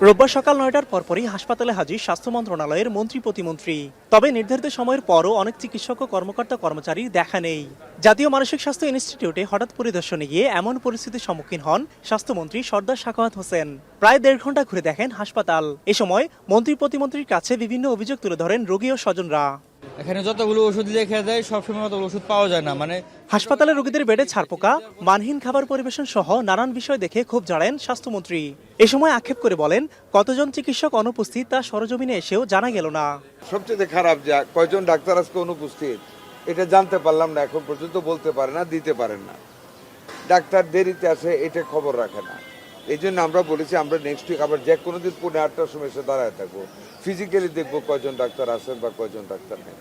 রোববার সকাল ৯টার পরপরই হাসপাতালে হাজির স্বাস্থ্য মন্ত্রণালয়ের মন্ত্রী প্রতিমন্ত্রী। তবে নির্ধারিত সময়ের পরও অনেক চিকিৎসক ও কর্মকর্তা কর্মচারীর দেখা নেই। জাতীয় মানসিক স্বাস্থ্য ইনস্টিটিউটে হঠাৎ পরিদর্শনে গিয়ে এমন পরিস্থিতির সম্মুখীন হন স্বাস্থ্যমন্ত্রী সর্দার সাখাওয়াত হোসেন। প্রায় ১.৫ ঘন্টা ঘুরে দেখেন হাসপাতাল। এ সময় মন্ত্রী প্রতিমন্ত্রীর কাছে বিভিন্ন অভিযোগ তুলে ধরেন রোগী ও স্বজনরা। এখানে যতগুলো ওষুধ লিখে দেয় সবসময় অতগুলো ওষুধ পাওয়া যায় না। হাসপাতালে রোগীদের বেডে ছারপোকা, মানহীন খাবার পরিবেশন সহ নানান বিষয় দেখে ক্ষোভ ঝাড়েন স্বাস্থ্যমন্ত্রী। এ সময় আক্ষেপ করে বলেন, কতজন চিকিৎসক অনুপস্থিত তা সরজমিনে এসেও জানা গেল না। সবচেয়ে খারাপ যে কয়জন ডাক্তার আজকে অনুপস্থিত এটা জানতে পারলাম না, এখন পর্যন্ত বলতে পারে না, দিতে পারেন না। ডাক্তার দেরিতে আসে এটা খবর রাখে না। এই জন্য আমরা বলেছি আমরা নেক্সট উইক আবার যে কোনো দিন 8টার সময় এসে দাঁড়ায় থাকবো, ফিজিক্যালি দেখবো কয়জন ডাক্তার আছেন বা কয়জন ডাক্তার নেই।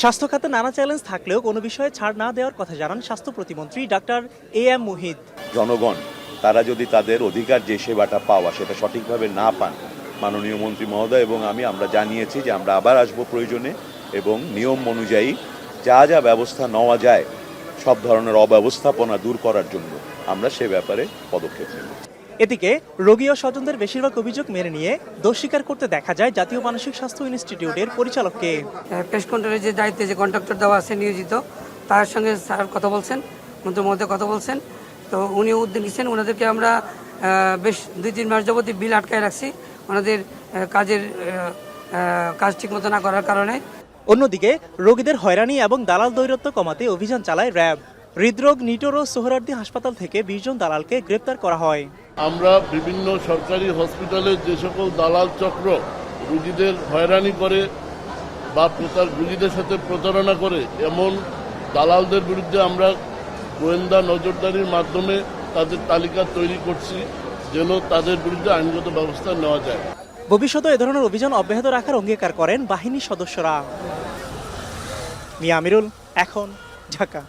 স্বাস্থ্য খাতে নানা চ্যালেঞ্জ থাকলেও কোনো বিষয়ে ছাড় না দেওয়ার কথা জানান স্বাস্থ্য প্রতিমন্ত্রী ডাক্তার A.M. মুহিত। জনগণ তারা যদি তাদের অধিকার যে সেবাটা পাওয়া সেটা সঠিকভাবে না পান, মাননীয় মন্ত্রী মহোদয় এবং আমরা জানিয়েছি যে আমরা আবার আসবো প্রয়োজনে এবং নিয়ম অনুযায়ী যা যা ব্যবস্থা নেওয়া যায় সব ধরনের অব্যবস্থাপনা দূর করার জন্য আমরা সে ব্যাপারে পদক্ষেপ নেব। এদিকে রোগী ও স্বজনদের বেশিরভাগ অভিযোগ মেনে নিয়ে দোষ স্বীকার করতে দেখা যায় জাতীয় মানসিক স্বাস্থ্য ইনস্টিটিউটের পরিচালককে। পেশ কন্ট্রোলের যে দায়িত্বে যে কন্ট্রাক্টর দেওয়া আছে নিয়োজিত, তার সঙ্গে স্যার কথা বলছেন, মন্ত্রীর মধ্যে কথা বলছেন। তো উনি উদ্যোগ নিচ্ছেন, ওনাদেরকে আমরা বেশ 2-3 মাস যাবতীয় বিল আটকায় রাখছি ওনাদের কাজ ঠিকমতো না করার কারণে। অন্যদিকে রোগীদের হয়রানি এবং দালাল দৌরাত্ম্য কমাতে অভিযান চালায় র্যাব। হৃদরোগ, নিটোর ও সোহরাওয়ার্দী হাসপাতাল থেকে 20 জন দালালকে গ্রেপ্তার করা হয়। আমরা বিভিন্ন সরকারি হসপিটালে যে সকল দালাল চক্র রোগীদের হয়রানি করে বা রোগীদের সাথে প্রতারণা করে, এমন দালালদের বিরুদ্ধে আমরা গোয়েন্দা নজরদারির মাধ্যমে তাদের তালিকা তৈরি করছি যেন তাদের বিরুদ্ধে আইনগত ব্যবস্থা নেওয়া যায়। ভবিষ্যতে এ ধরনের অভিযান অব্যাহত রাখার অঙ্গীকার করেন বাহিনীর সদস্যরা। মিয়া আমিরুল, এখন, ঢাকা।